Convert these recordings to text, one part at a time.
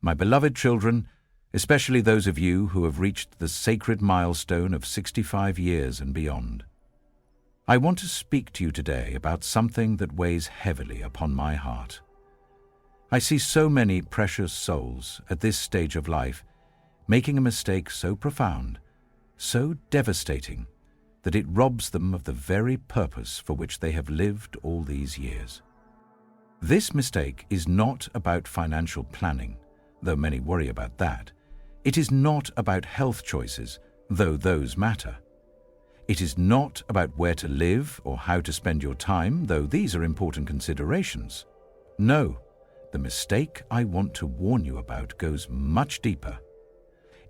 My beloved children, especially those of you who have reached the sacred milestone of 65 years and beyond, I want to speak to you today about something that weighs heavily upon my heart. I see so many precious souls at this stage of life making a mistake so profound, so devastating, that it robs them of the very purpose for which they have lived all these years. This mistake is not about financial planning, though many worry about that. It is not about health choices, though those matter. It is not about where to live or how to spend your time, though these are important considerations. No, the mistake I want to warn you about goes much deeper.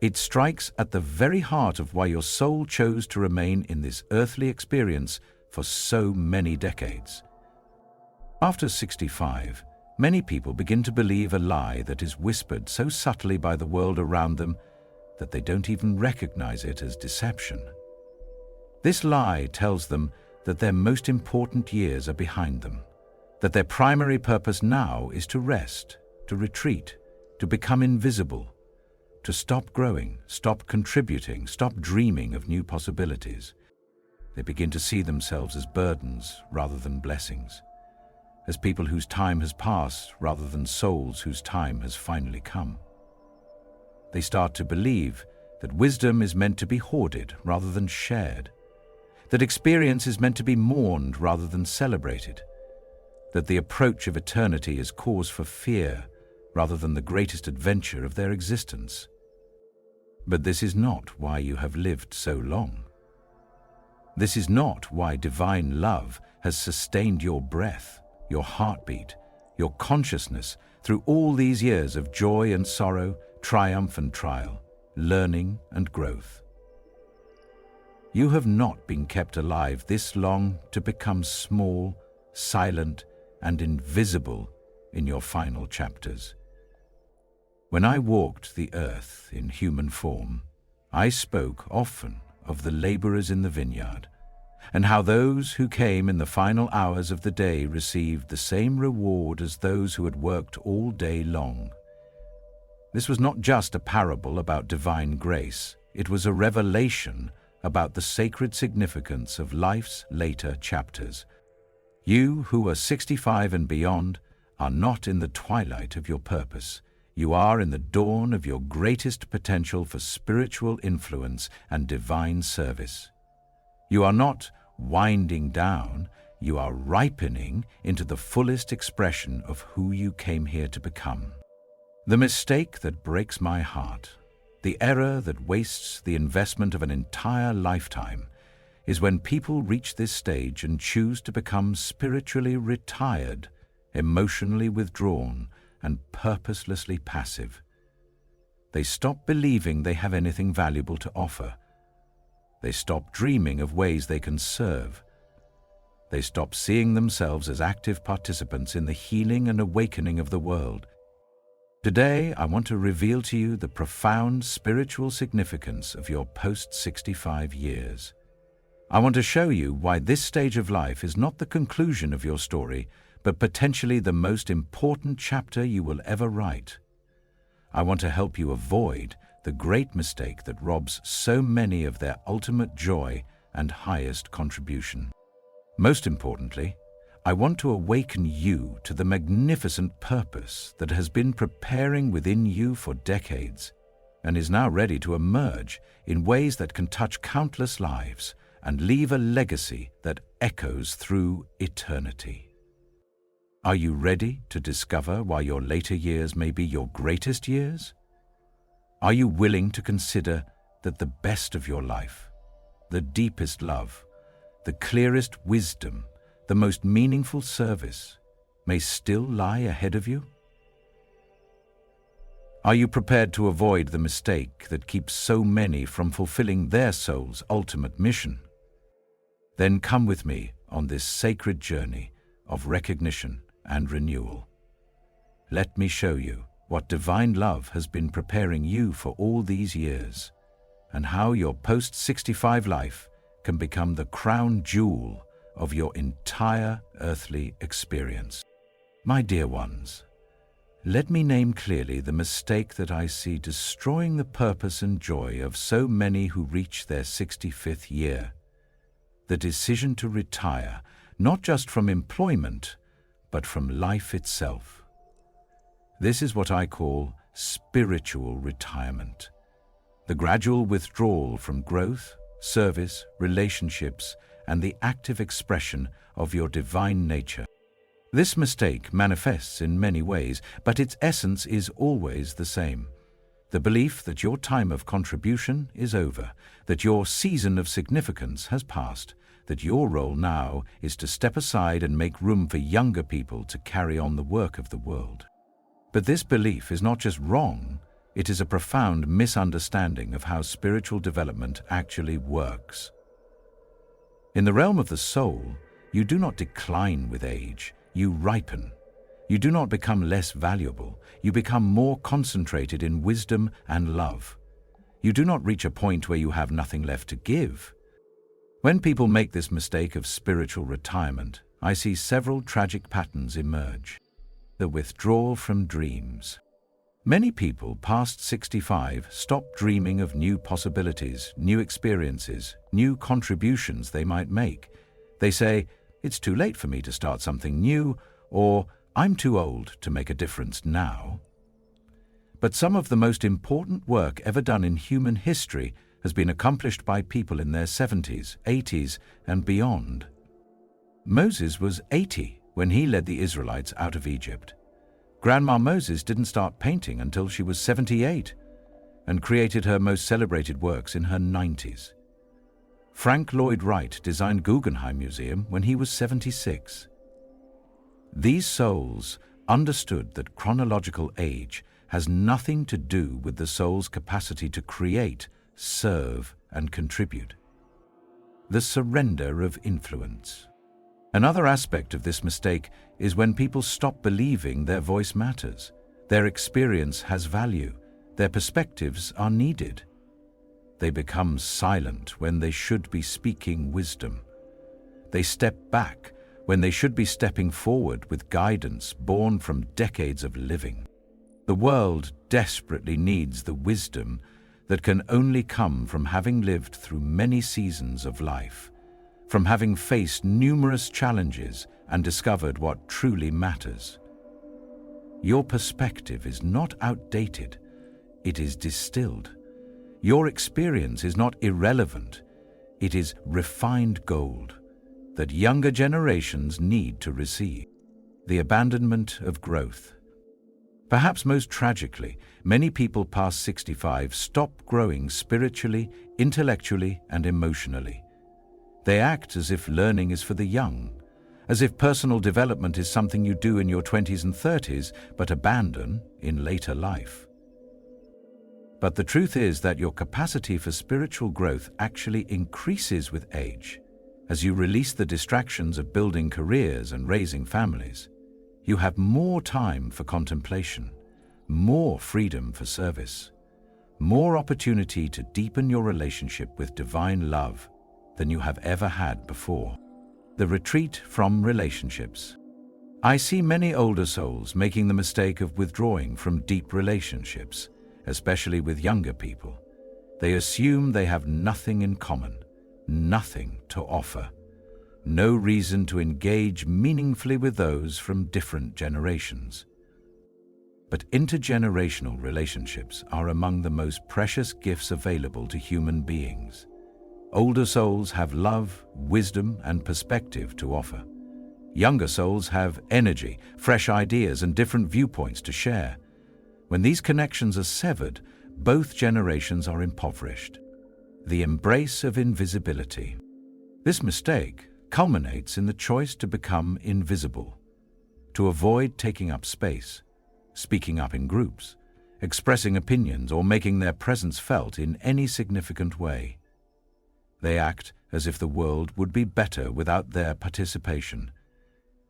It strikes at the very heart of why your soul chose to remain in this earthly experience for so many decades. After 65, many people begin to believe a lie that is whispered so subtly by the world around them that they don't even recognize it as deception. This lie tells them that their most important years are behind them, that their primary purpose now is to rest, to retreat, to become invisible, to stop growing, stop contributing, stop dreaming of new possibilities. They begin to see themselves as burdens rather than blessings, as people whose time has passed rather than souls whose time has finally come. They start to believe that wisdom is meant to be hoarded rather than shared, that experience is meant to be mourned rather than celebrated, that the approach of eternity is cause for fear rather than the greatest adventure of their existence. But this is not why you have lived so long. This is not why divine love has sustained your breath, your heartbeat, your consciousness through all these years of joy and sorrow, triumph and trial, learning and growth. You have not been kept alive this long to become small, silent, and invisible in your final chapters. When I walked the earth in human form, I spoke often of the laborers in the vineyard, and how those who came in the final hours of the day received the same reward as those who had worked all day long. This was not just a parable about divine grace, it was a revelation about the sacred significance of life's later chapters. You who are 65 and beyond are not in the twilight of your purpose. You are in the dawn of your greatest potential for spiritual influence and divine service. You are not winding down, you are ripening into the fullest expression of who you came here to become. The mistake that breaks my heart, the error that wastes the investment of an entire lifetime, is when people reach this stage and choose to become spiritually retired, emotionally withdrawn, and purposelessly passive. They stop believing they have anything valuable to offer. They stop dreaming of ways they can serve. They stop seeing themselves as active participants in the healing and awakening of the world. Today, I want to reveal to you the profound spiritual significance of your post-65 years. I want to show you why this stage of life is not the conclusion of your story, but potentially the most important chapter you will ever write. I want to help you avoid the great mistake that robs so many of their ultimate joy and highest contribution. Most importantly, I want to awaken you to the magnificent purpose that has been preparing within you for decades and is now ready to emerge in ways that can touch countless lives and leave a legacy that echoes through eternity. Are you ready to discover why your later years may be your greatest years? Are you willing to consider that the best of your life, the deepest love, the clearest wisdom, the most meaningful service may still lie ahead of you? Are you prepared to avoid the mistake that keeps so many from fulfilling their soul's ultimate mission? Then come with me on this sacred journey of recognition and renewal. Let me show you what divine love has been preparing you for all these years, and how your post-65 life can become the crown jewel of your entire earthly experience. My dear ones, Let me name clearly the mistake that I see destroying the purpose and joy of so many who reach their 65th year. The decision to retire, not just from employment, but from life itself. This is what I call spiritual retirement. The gradual withdrawal from growth, service, relationships, and the active expression of your divine nature. This mistake manifests in many ways, but its essence is always the same. The belief that your time of contribution is over, that your season of significance has passed, that your role now is to step aside and make room for younger people to carry on the work of the world. But this belief is not just wrong, it is a profound misunderstanding of how spiritual development actually works. In the realm of the soul, you do not decline with age, you ripen. You do not become less valuable, you become more concentrated in wisdom and love. You do not reach a point where you have nothing left to give. When people make this mistake of spiritual retirement, I see several tragic patterns emerge. The withdrawal from dreams. Many people past 65 stop dreaming of new possibilities, new experiences, new contributions they might make. They say, "It's too late for me to start something new," or "I'm too old to make a difference now." But some of the most important work ever done in human history has been accomplished by people in their 70s, 80s, and beyond. Moses was 80 when he led the Israelites out of Egypt. Grandma Moses didn't start painting until she was 78 and created her most celebrated works in her 90s. Frank Lloyd Wright designed Guggenheim Museum when he was 76. These souls understood that chronological age has nothing to do with the soul's capacity to create, serve, and contribute. The surrender of influence. Another aspect of this mistake is when people stop believing their voice matters, their experience has value, their perspectives are needed. They become silent when they should be speaking wisdom. They step back when they should be stepping forward with guidance born from decades of living. The world desperately needs the wisdom that can only come from having lived through many seasons of life, from having faced numerous challenges and discovered what truly matters. Your perspective is not outdated, it is distilled. Your experience is not irrelevant, it is refined gold that younger generations need to receive. The abandonment of growth. Perhaps most tragically, many people past 65 stop growing spiritually, intellectually, and emotionally. They act as if learning is for the young, as if personal development is something you do in your 20s and 30s, but abandon in later life. But the truth is that your capacity for spiritual growth actually increases with age. As you release the distractions of building careers and raising families, you have more time for contemplation, more freedom for service, more opportunity to deepen your relationship with divine love than you have ever had before. The retreat from relationships. I see many older souls making the mistake of withdrawing from deep relationships, especially with younger people. They assume they have nothing in common, nothing to offer, no reason to engage meaningfully with those from different generations. But intergenerational relationships are among the most precious gifts available to human beings. Older souls have love, wisdom, and perspective to offer. Younger souls have energy, fresh ideas, and different viewpoints to share. When these connections are severed, both generations are impoverished. The embrace of invisibility. This mistake culminates in the choice to become invisible, to avoid taking up space, speaking up in groups, expressing opinions, or making their presence felt in any significant way. They act as if the world would be better without their participation,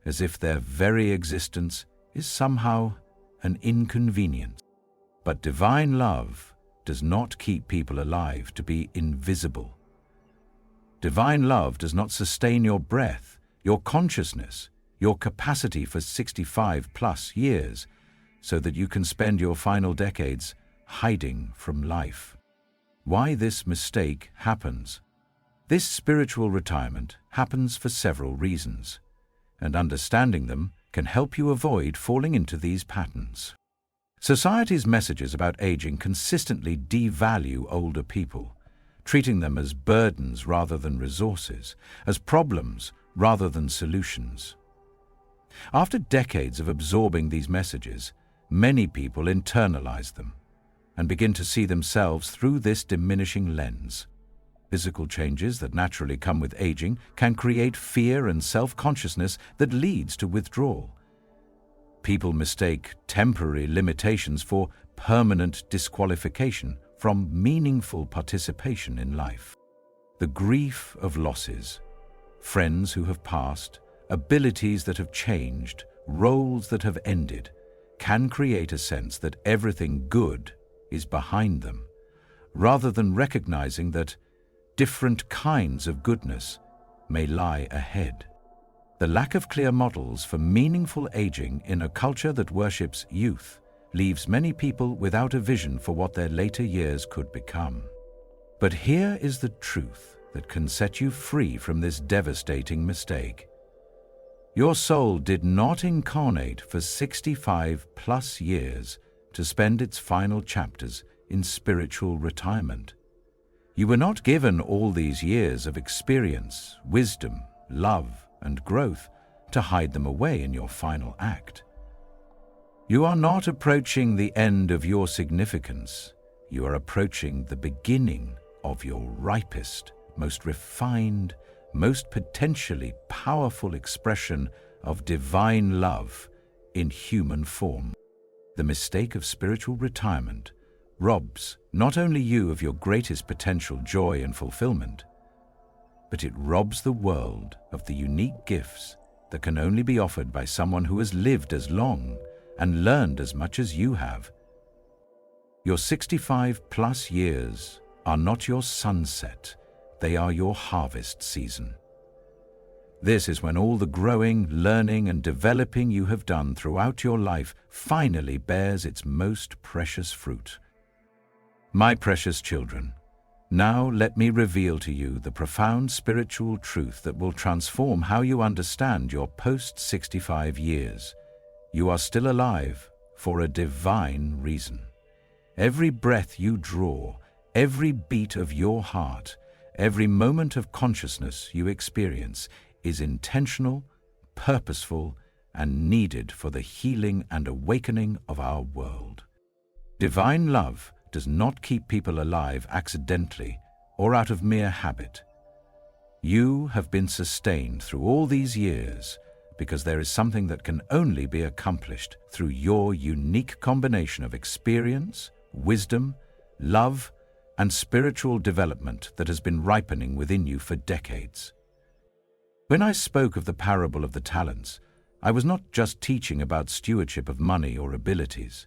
as if their very existence is somehow an inconvenience. But divine love does not keep people alive to be invisible. Divine love does not sustain your breath, your consciousness, your capacity for 65+ years, so that you can spend your final decades hiding from life. Why this mistake happens? This spiritual retirement happens for several reasons, and understanding them can help you avoid falling into these patterns. Society's messages about aging consistently devalue older people, treating them as burdens rather than resources, as problems rather than solutions. After decades of absorbing these messages, many people internalize them and begin to see themselves through this diminishing lens. Physical changes that naturally come with aging can create fear and self-consciousness that leads to withdrawal. People mistake temporary limitations for permanent disqualification from meaningful participation in life. The grief of losses, friends who have passed, abilities that have changed, roles that have ended, can create a sense that everything good is behind them, rather than recognizing that different kinds of goodness may lie ahead. The lack of clear models for meaningful aging in a culture that worships youth leaves many people without a vision for what their later years could become. But here is the truth that can set you free from this devastating mistake. Your soul did not incarnate for 65+ years to spend its final chapters in spiritual retirement. You were not given all these years of experience, wisdom, love, and growth to hide them away in your final act. You are not approaching the end of your significance. You are approaching the beginning of your ripest, most refined, most potentially powerful expression of divine love in human form. The mistake of spiritual retirement robs not only you of your greatest potential joy and fulfillment, but it robs the world of the unique gifts that can only be offered by someone who has lived as long and learned as much as you have. Your 65+ years are not your sunset, they are your harvest season. This is when all the growing, learning, and developing you have done throughout your life finally bears its most precious fruit. My precious children, now let me reveal to you the profound spiritual truth that will transform how you understand your post-65 years. You are still alive for a divine reason. Every breath you draw, every beat of your heart, every moment of consciousness you experience is intentional, purposeful, and needed for the healing and awakening of our world. Divine love does not keep people alive accidentally or out of mere habit. You have been sustained through all these years because there is something that can only be accomplished through your unique combination of experience, wisdom, love, and spiritual development that has been ripening within you for decades. When I spoke of the parable of the talents, I was not just teaching about stewardship of money or abilities.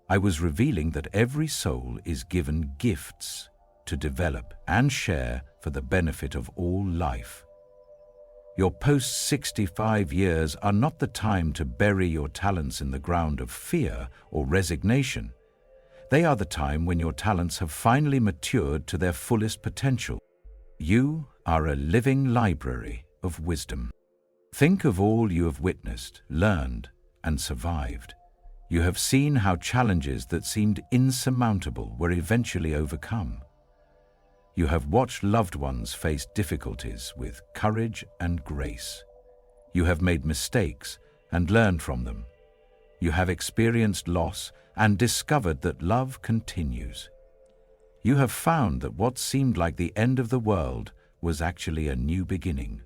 I was revealing that every soul is given gifts to develop and share for the benefit of all life. Your post-65 years are not the time to bury your talents in the ground of fear or resignation. They are the time when your talents have finally matured to their fullest potential. You are a living library of wisdom. Think of all you have witnessed, learned, and survived. You have seen how challenges that seemed insurmountable were eventually overcome. You have watched loved ones face difficulties with courage and grace. You have made mistakes and learned from them. You have experienced loss and discovered that love continues. You have found that what seemed like the end of the world was actually a new beginning.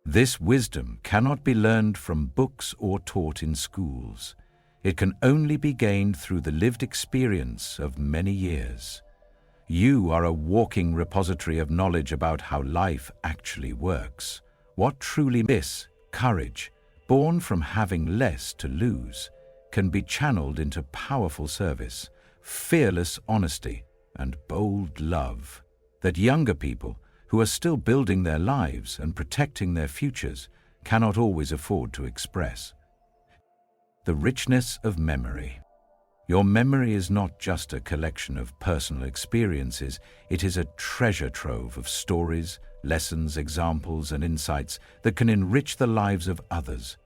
This wisdom cannot be learned from books or taught in schools. It can only be gained through the lived experience of many years. You are a walking repository of knowledge about how life actually works. What truly is courage, born from having less to lose, can be channeled into powerful service, fearless honesty, and bold love that younger people who are still building their lives and protecting their futures cannot always afford to express. The richness of memory. Your memory is not just a collection of personal experiences, it is a treasure trove of stories, lessons, examples, and insights that can enrich the lives of others.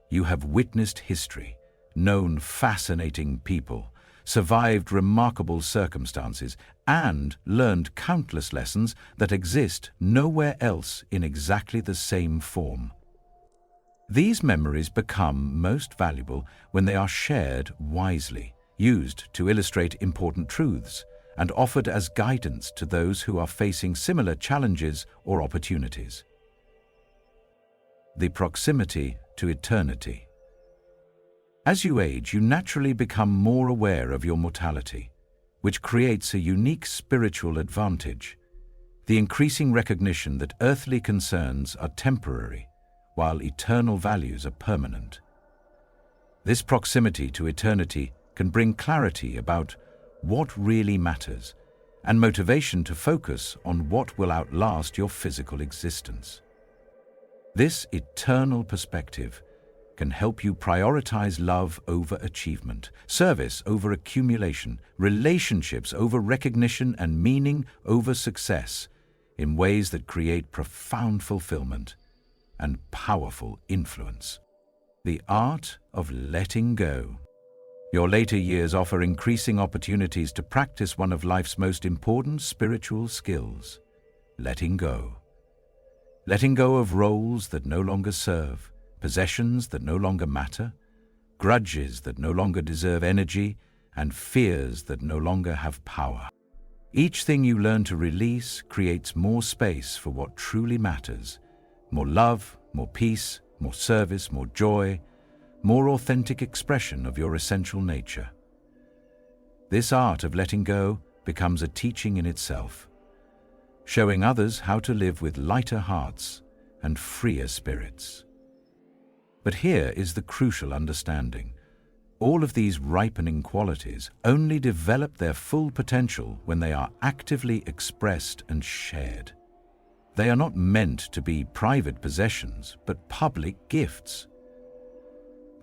You have witnessed history, known fascinating people, survived remarkable circumstances, and learned countless lessons that exist nowhere else in exactly the same form. These memories become most valuable when they are shared wisely, used to illustrate important truths, and offered as guidance to those who are facing similar challenges or opportunities. The proximity to eternity. As you age, you naturally become more aware of your mortality, which creates a unique spiritual advantage. The increasing recognition that earthly concerns are temporary, while eternal values are permanent. This proximity to eternity can bring clarity about what really matters and motivation to focus on what will outlast your physical existence. This eternal perspective can help you prioritize love over achievement, service over accumulation, relationships over recognition, and meaning over success in ways that create profound fulfillment and powerful influence. The art of letting go. Your later years offer increasing opportunities to practice one of life's most important spiritual skills: letting go. Letting go of roles that no longer serve, possessions that no longer matter, grudges that no longer deserve energy, and fears that no longer have power. Each thing you learn to release creates more space for what truly matters: more love, more peace, more service, more joy, more authentic expression of your essential nature. This art of letting go becomes a teaching in itself, showing others how to live with lighter hearts and freer spirits. But here is the crucial understanding. All of these ripening qualities only develop their full potential when they are actively expressed and shared. They are not meant to be private possessions, but public gifts.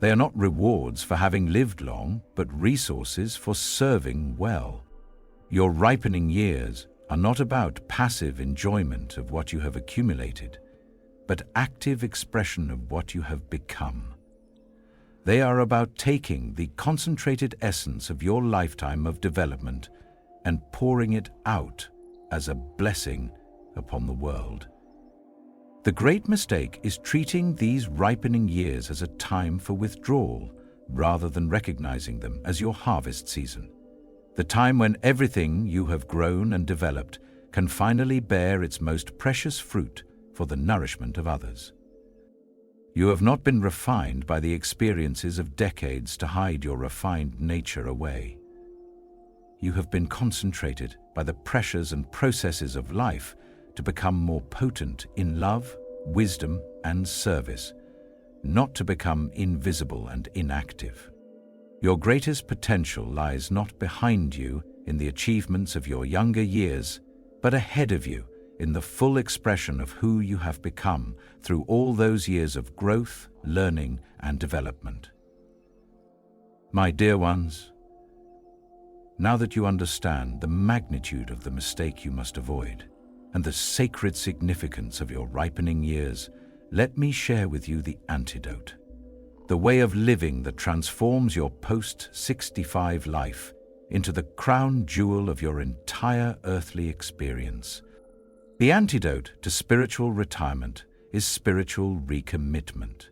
They are not rewards for having lived long, but resources for serving well. Your ripening years are not about passive enjoyment of what you have accumulated, but active expression of what you have become. They are about taking the concentrated essence of your lifetime of development and pouring it out as a blessing upon the world. The great mistake is treating these ripening years as a time for withdrawal rather than recognizing them as your harvest season, the time when everything you have grown and developed can finally bear its most precious fruit for the nourishment of others. You have not been refined by the experiences of decades to hide your refined nature away. You have been concentrated by the pressures and processes of life to become more potent in love, wisdom, and service, not to become invisible and inactive. Your greatest potential lies not behind you in the achievements of your younger years, but ahead of you in the full expression of who you have become through all those years of growth, learning, and development. My dear ones, now that you understand the magnitude of the mistake you must avoid and the sacred significance of your ripening years, let me share with you the antidote, the way of living that transforms your post-65 life into the crown jewel of your entire earthly experience. The antidote to spiritual retirement is spiritual recommitment,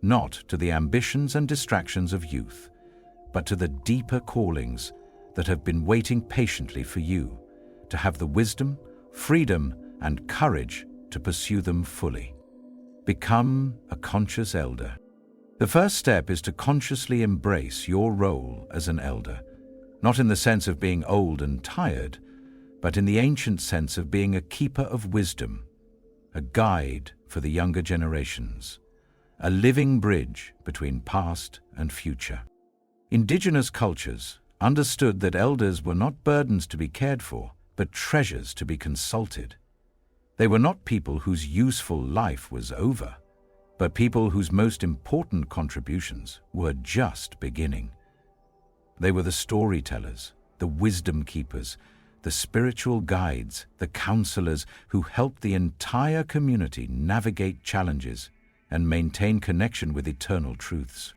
not to the ambitions and distractions of youth, but to the deeper callings that have been waiting patiently for you to have the wisdom, freedom, and courage to pursue them fully. Become a conscious elder. The first step is to consciously embrace your role as an elder, not in the sense of being old and tired, but in the ancient sense of being a keeper of wisdom, a guide for the younger generations, a living bridge between past and future. Indigenous cultures understood that elders were not burdens to be cared for, but treasures to be consulted. They were not people whose useful life was over, but people whose most important contributions were just beginning. They were the storytellers, the wisdom keepers, the spiritual guides, the counselors who helped the entire community navigate challenges and maintain connection with eternal truths.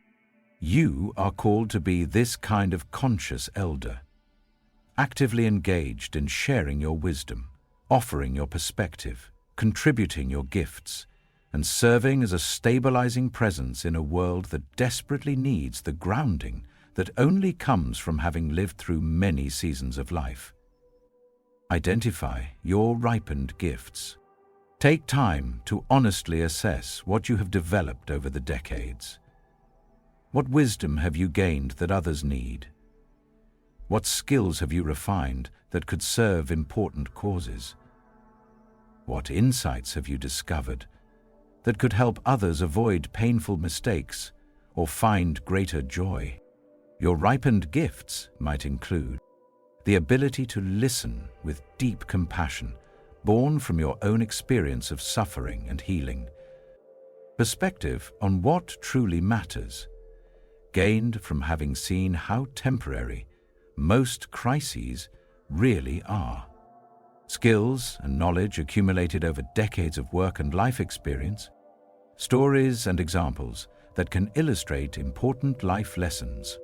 You are called to be this kind of conscious elder, actively engaged in sharing your wisdom, offering your perspective, contributing your gifts, and serving as a stabilizing presence in a world that desperately needs the grounding that only comes from having lived through many seasons of life. Identify your ripened gifts. Take time to honestly assess what you have developed over the decades. What wisdom have you gained that others need? What skills have you refined that could serve important causes? What insights have you discovered that could help others avoid painful mistakes or find greater joy? Your ripened gifts might include the ability to listen with deep compassion, born from your own experience of suffering and healing. Perspective on what truly matters, gained from having seen how temporary most crises really are. Skills and knowledge accumulated over decades of work and life experience. Stories and examples that can illustrate important life lessons.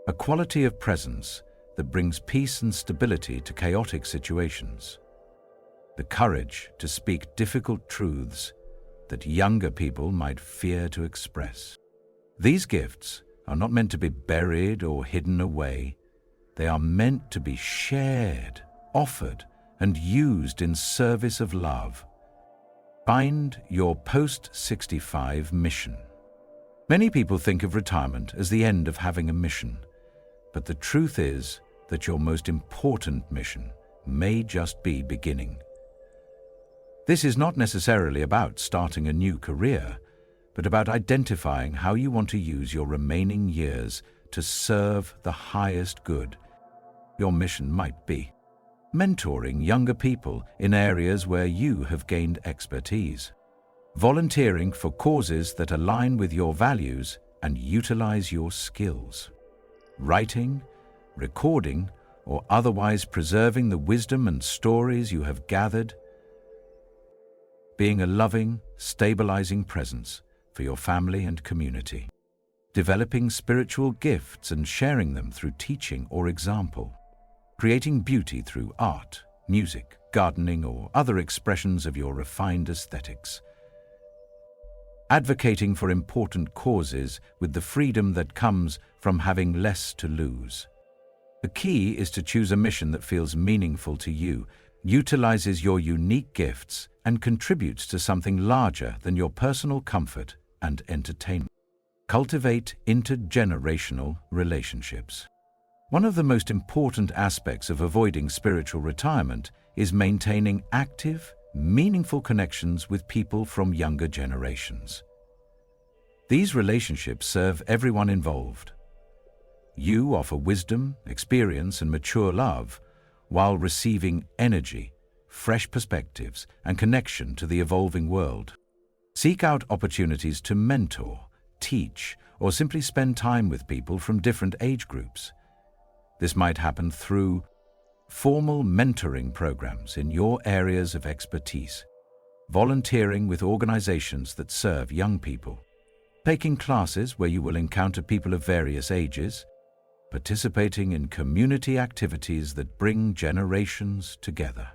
A quality of presence that brings peace and stability to chaotic situations. The courage to speak difficult truths that younger people might fear to express. These gifts are not meant to be buried or hidden away. They are meant to be shared, offered, and used in service of love. Find your post-65 mission. Many people think of retirement as the end of having a mission, but the truth is that your most important mission may just be beginning. This is not necessarily about starting a new career, but about identifying how you want to use your remaining years to serve the highest good. Your mission might be mentoring younger people in areas where you have gained expertise, volunteering for causes that align with your values and utilize your skills, writing, recording, or otherwise preserving the wisdom and stories you have gathered, being a loving, stabilizing presence for your family and community, developing spiritual gifts and sharing them through teaching or example, creating beauty through art, music, gardening, or other expressions of your refined aesthetics, advocating for important causes with the freedom that comes from having less to lose. The key is to choose a mission that feels meaningful to you, utilizes your unique gifts, and contributes to something larger than your personal comfort and entertainment. Cultivate intergenerational relationships. One of the most important aspects of avoiding spiritual retirement is maintaining active, meaningful connections with people from younger generations. These relationships serve everyone involved. You offer wisdom, experience, and mature love, while receiving energy, fresh perspectives, and connection to the evolving world. Seek out opportunities to mentor, teach, or simply spend time with people from different age groups. This might happen through formal mentoring programs in your areas of expertise, volunteering with organizations that serve young people, taking classes where you will encounter people of various ages, participating in community activities that bring generations together,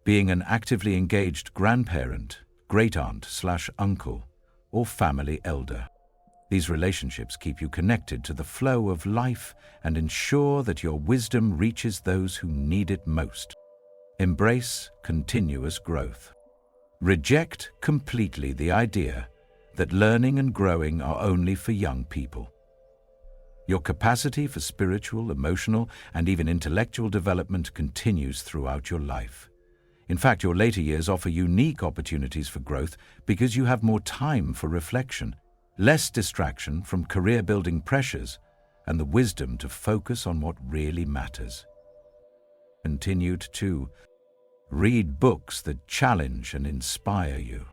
being an actively engaged grandparent, great-aunt/uncle, or family elder. These relationships keep you connected to the flow of life and ensure that your wisdom reaches those who need it most. Embrace continuous growth. Reject completely the idea that learning and growing are only for young people. Your capacity for spiritual, emotional, and even intellectual development continues throughout your life. In fact, your later years offer unique opportunities for growth because you have more time for reflection, less distraction from career-building pressures, and the wisdom to focus on what really matters. Continue to read books that challenge and inspire you.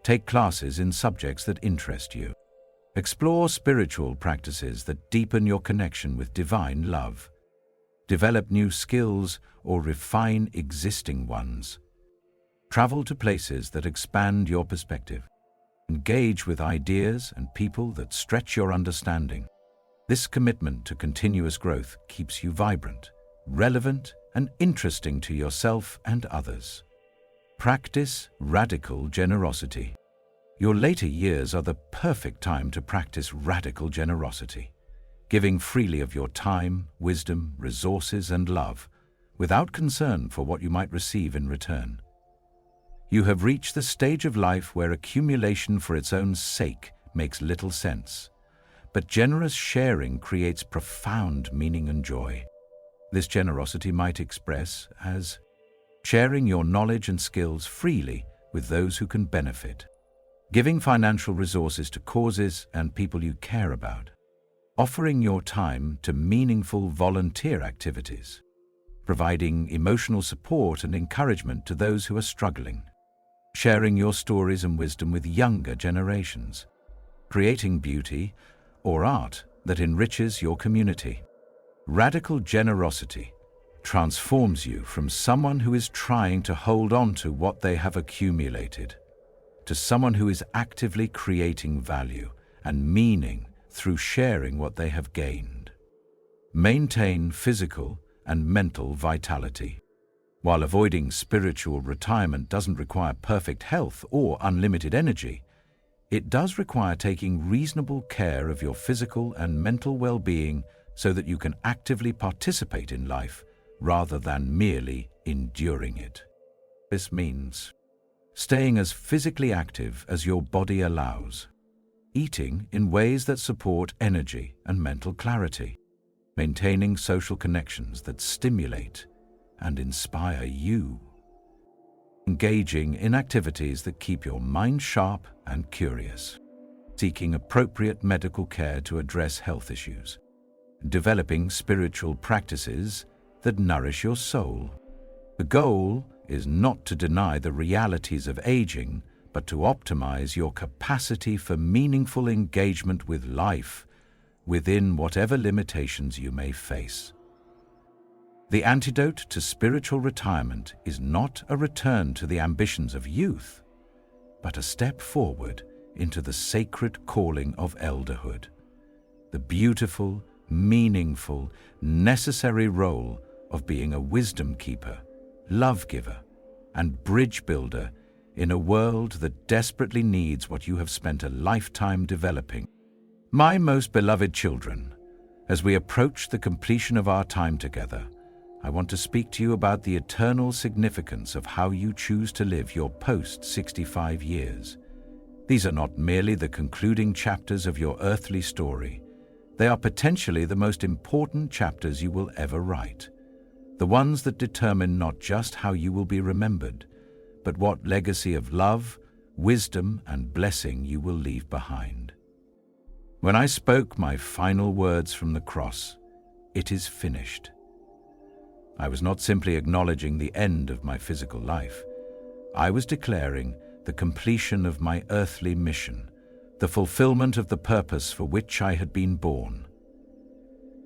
Take classes in subjects that interest you. Explore spiritual practices that deepen your connection with divine love. Develop new skills or refine existing ones. Travel to places that expand your perspective. Engage with ideas and people that stretch your understanding. This commitment to continuous growth keeps you vibrant, relevant, and interesting to yourself and others. Practice radical generosity. Your later years are the perfect time to practice radical generosity, giving freely of your time, wisdom, resources, and love, without concern for what you might receive in return. You have reached the stage of life where accumulation for its own sake makes little sense, but generous sharing creates profound meaning and joy. This generosity might express as sharing your knowledge and skills freely with those who can benefit, giving financial resources to causes and people you care about, offering your time to meaningful volunteer activities, providing emotional support and encouragement to those who are struggling, sharing your stories and wisdom with younger generations, creating beauty or art that enriches your community. Radical generosity transforms you from someone who is trying to hold on to what they have accumulated to someone who is actively creating value and meaning through sharing what they have gained. Maintain physical and mental vitality. While avoiding spiritual retirement doesn't require perfect health or unlimited energy, it does require taking reasonable care of your physical and mental well-being so that you can actively participate in life rather than merely enduring it. This means staying as physically active as your body allows, eating in ways that support energy and mental clarity, maintaining social connections that stimulate and inspire you, engaging in activities that keep your mind sharp and curious, seeking appropriate medical care to address health issues, developing spiritual practices that nourish your soul. The goal is not to deny the realities of aging, but to optimize your capacity for meaningful engagement with life within whatever limitations you may face. The antidote to spiritual retirement is not a return to the ambitions of youth, but a step forward into the sacred calling of elderhood, the beautiful, meaningful, necessary role of being a wisdom keeper, love giver, and bridge builder in a world that desperately needs what you have spent a lifetime developing. My most beloved children, as we approach the completion of our time together, I want to speak to you about the eternal significance of how you choose to live your post-65 years. These are not merely the concluding chapters of your earthly story. They are potentially the most important chapters you will ever write, the ones that determine not just how you will be remembered, but what legacy of love, wisdom, and blessing you will leave behind. When I spoke my final words from the cross, "It is finished," I was not simply acknowledging the end of my physical life. I was declaring the completion of my earthly mission, the fulfillment of the purpose for which I had been born.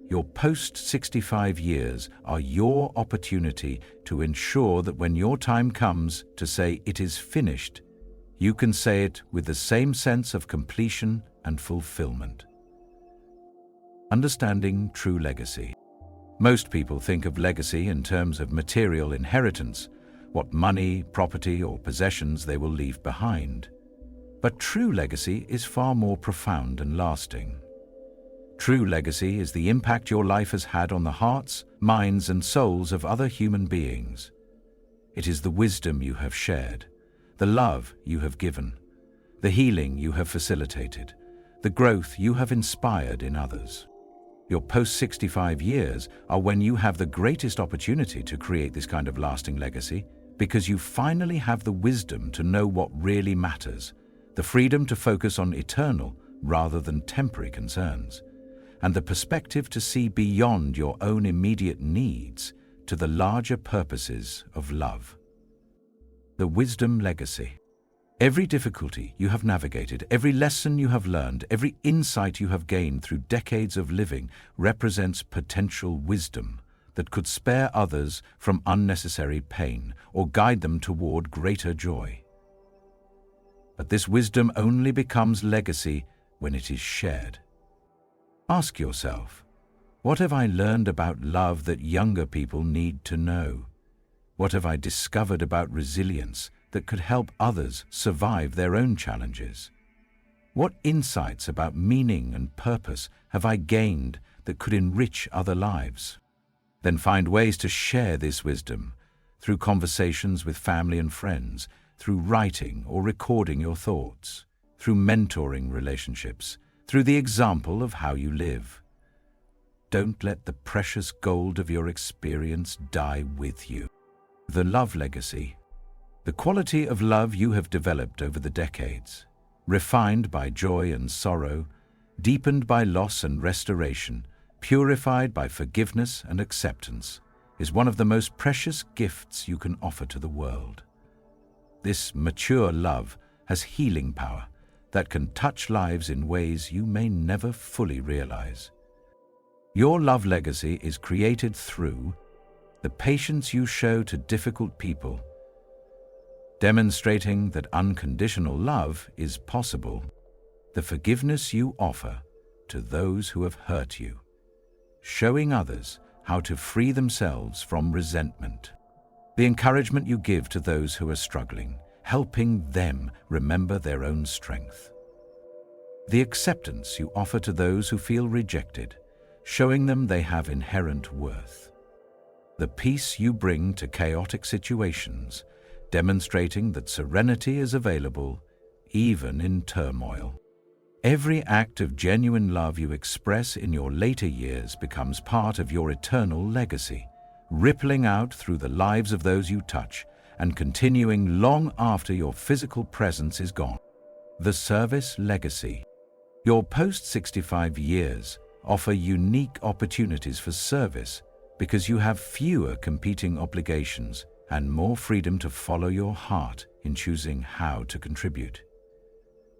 Your post-65 years are your opportunity to ensure that when your time comes to say "it is finished," you can say it with the same sense of completion and fulfillment. Understanding true legacy. Most people think of legacy in terms of material inheritance, what money, property, or possessions they will leave behind. But true legacy is far more profound and lasting. True legacy is the impact your life has had on the hearts, minds, and souls of other human beings. It is the wisdom you have shared, the love you have given, the healing you have facilitated, the growth you have inspired in others. Your post-65 years are when you have the greatest opportunity to create this kind of lasting legacy, because you finally have the wisdom to know what really matters, the freedom to focus on eternal rather than temporary concerns, and the perspective to see beyond your own immediate needs to the larger purposes of love. The wisdom legacy. Every difficulty you have navigated, every lesson you have learned, every insight you have gained through decades of living represents potential wisdom that could spare others from unnecessary pain or guide them toward greater joy. But this wisdom only becomes legacy when it is shared. Ask yourself, what have I learned about love that younger people need to know? What have I discovered about resilience that could help others survive their own challenges? What insights about meaning and purpose have I gained that could enrich other lives? Then find ways to share this wisdom through conversations with family and friends, through writing or recording your thoughts, through mentoring relationships, through the example of how you live. Don't let the precious gold of your experience die with you. The love legacy. The quality of love you have developed over the decades, refined by joy and sorrow, deepened by loss and restoration, purified by forgiveness and acceptance, is one of the most precious gifts you can offer to the world. This mature love has healing power that can touch lives in ways you may never fully realize. Your love legacy is created through the patience you show to difficult people, demonstrating that unconditional love is possible, the forgiveness you offer to those who have hurt you, showing others how to free themselves from resentment, the encouragement you give to those who are struggling, helping them remember their own strength, the acceptance you offer to those who feel rejected, showing them they have inherent worth, the peace you bring to chaotic situations, demonstrating that serenity is available even in turmoil. Every act of genuine love you express in your later years becomes part of your eternal legacy, rippling out through the lives of those you touch and continuing long after your physical presence is gone. The service legacy. Your post-65 years offer unique opportunities for service because you have fewer competing obligations and more freedom to follow your heart in choosing how to contribute.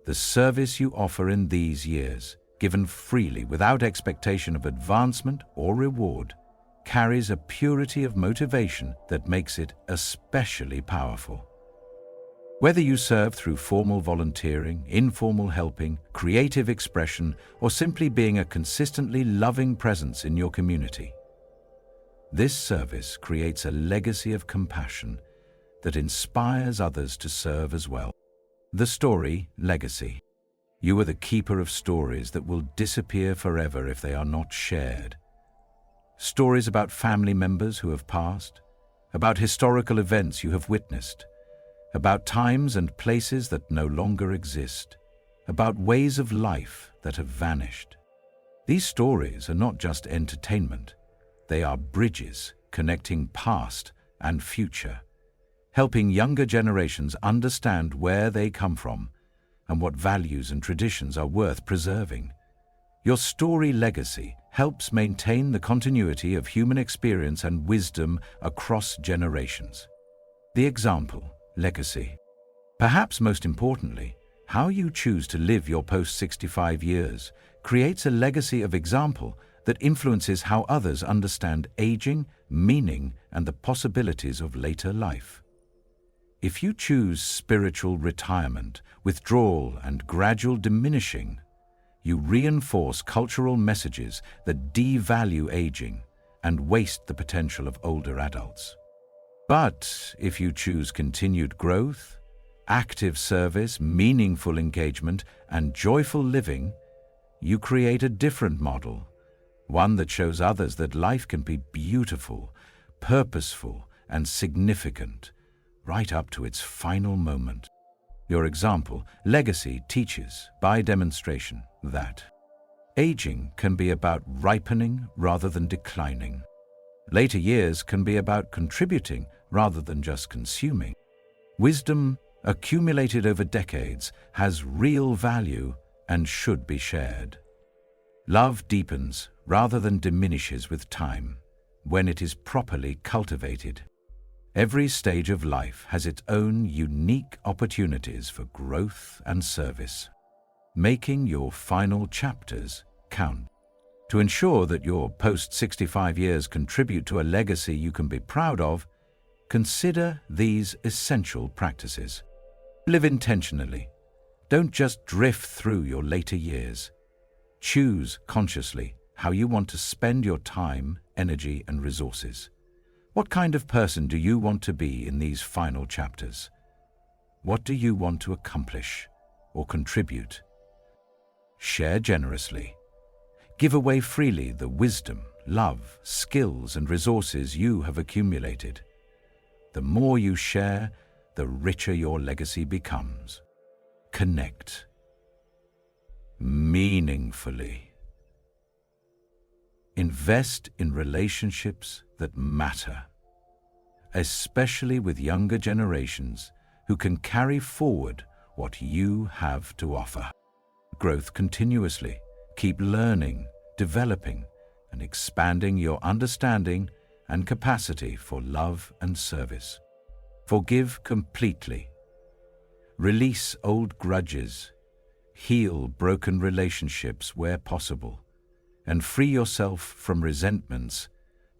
The service you offer in these years, given freely without expectation of advancement or reward, carries a purity of motivation that makes it especially powerful. Whether you serve through formal volunteering, informal helping, creative expression, or simply being a consistently loving presence in your community, this service creates a legacy of compassion that inspires others to serve as well. The story legacy. You are the keeper of stories that will disappear forever if they are not shared. Stories about family members who have passed, about historical events you have witnessed, about times and places that no longer exist, about ways of life that have vanished. These stories are not just entertainment, they are bridges connecting past and future, helping younger generations understand where they come from and what values and traditions are worth preserving. Your story legacy helps maintain the continuity of human experience and wisdom across generations. The example legacy. Perhaps most importantly, how you choose to live your post-65 years creates a legacy of example that influences how others understand aging, meaning, and the possibilities of later life. If you choose spiritual retirement, withdrawal, and gradual diminishing, you reinforce cultural messages that devalue aging and waste the potential of older adults. But if you choose continued growth, active service, meaningful engagement, and joyful living, you create a different model, one that shows others that life can be beautiful, purposeful, and significant, right up to its final moment. Your example, legacy, teaches, by demonstration, that aging can be about ripening rather than declining. Later years can be about contributing rather than just consuming. Wisdom, accumulated over decades, has real value and should be shared. Love deepens rather than diminishes with time when it is properly cultivated. Every stage of life has its own unique opportunities for growth and service. Making your final chapters count. To ensure that your post-65 years contribute to a legacy you can be proud of, consider these essential practices. Live intentionally. Don't just drift through your later years. Choose consciously how you want to spend your time, energy, and resources. What kind of person do you want to be in these final chapters? What do you want to accomplish or contribute? Share generously. Give away freely the wisdom, love, skills, and resources you have accumulated. The more you share, the richer your legacy becomes. Connect meaningfully. Invest in relationships that matter, especially with younger generations who can carry forward what you have to offer. Growth continuously. Keep learning, developing, and expanding your understanding and capacity for love and service. Forgive completely. Release old grudges. Heal broken relationships where possible, and free yourself from resentments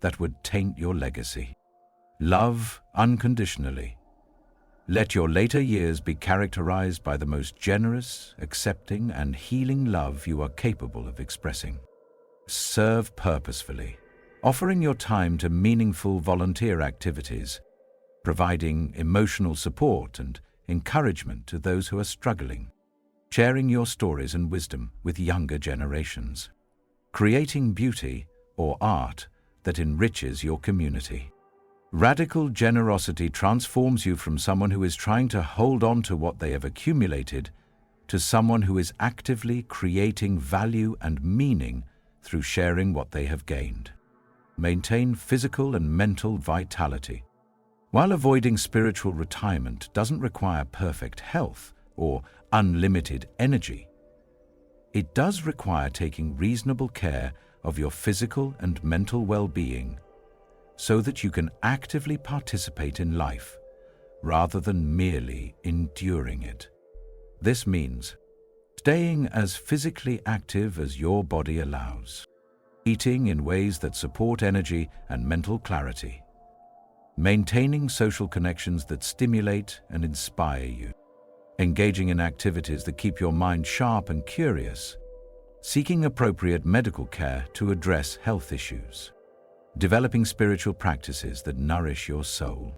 that would taint your legacy. Love unconditionally. Let your later years be characterized by the most generous, accepting, and healing love you are capable of expressing. Serve purposefully, offering your time to meaningful volunteer activities, providing emotional support and encouragement to those who are struggling, sharing your stories and wisdom with younger generations, creating beauty or art that enriches your community. Radical generosity transforms you from someone who is trying to hold on to what they have accumulated to someone who is actively creating value and meaning through sharing what they have gained. Maintain physical and mental vitality. While avoiding spiritual retirement doesn't require perfect health or unlimited energy, it does require taking reasonable care of your physical and mental well-being so that you can actively participate in life rather than merely enduring it. This means staying as physically active as your body allows, eating in ways that support energy and mental clarity, maintaining social connections that stimulate and inspire you, engaging in activities that keep your mind sharp and curious, seeking appropriate medical care to address health issues, developing spiritual practices that nourish your soul.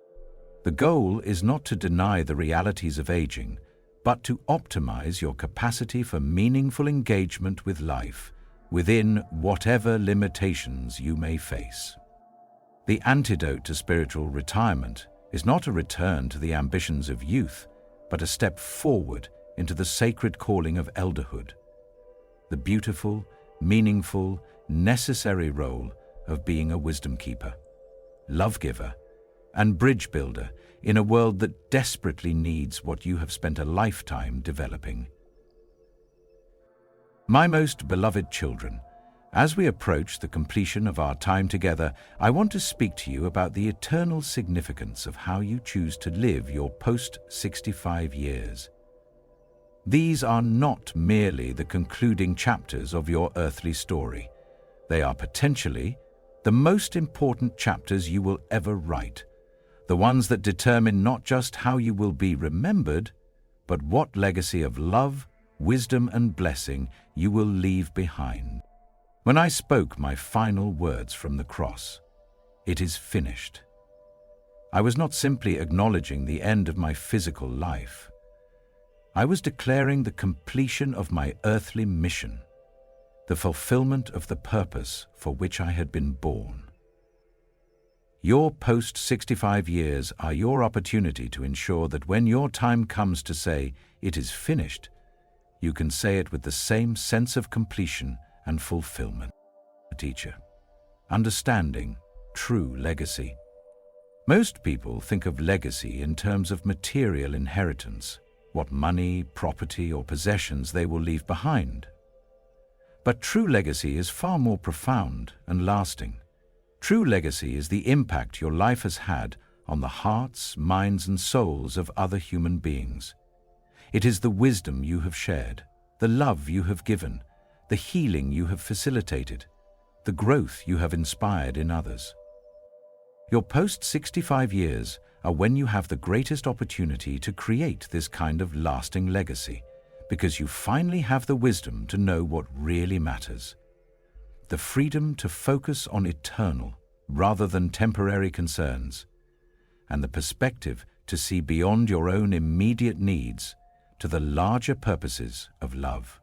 The goal is not to deny the realities of aging, but to optimize your capacity for meaningful engagement with life within whatever limitations you may face. The antidote to spiritual retirement is not a return to the ambitions of youth, but a step forward into the sacred calling of elderhood, the beautiful, meaningful, necessary role of being a wisdom keeper, love giver, and bridge builder in a world that desperately needs what you have spent a lifetime developing. My most beloved children, as we approach the completion of our time together, I want to speak to you about the eternal significance of how you choose to live your post-65 years. These are not merely the concluding chapters of your earthly story. They are potentially the most important chapters you will ever write, the ones that determine not just how you will be remembered, but what legacy of love, wisdom, and blessing you will leave behind. When I spoke my final words from the cross, "It is finished," I was not simply acknowledging the end of my physical life. I was declaring the completion of my earthly mission, the fulfillment of the purpose for which I had been born. Your post-65 years are your opportunity to ensure that when your time comes to say, "It is finished," you can say it with the same sense of completion and fulfillment. Teacher, understanding true legacy. Most people think of legacy in terms of material inheritance, what money, property, or possessions they will leave behind. But true legacy is far more profound and lasting. True legacy is the impact your life has had on the hearts, minds, and souls of other human beings. It is the wisdom you have shared, the love you have given, the healing you have facilitated, the growth you have inspired in others. Your post-65 years are when you have the greatest opportunity to create this kind of lasting legacy, because you finally have the wisdom to know what really matters. The freedom to focus on eternal rather than temporary concerns, and the perspective to see beyond your own immediate needs to the larger purposes of love.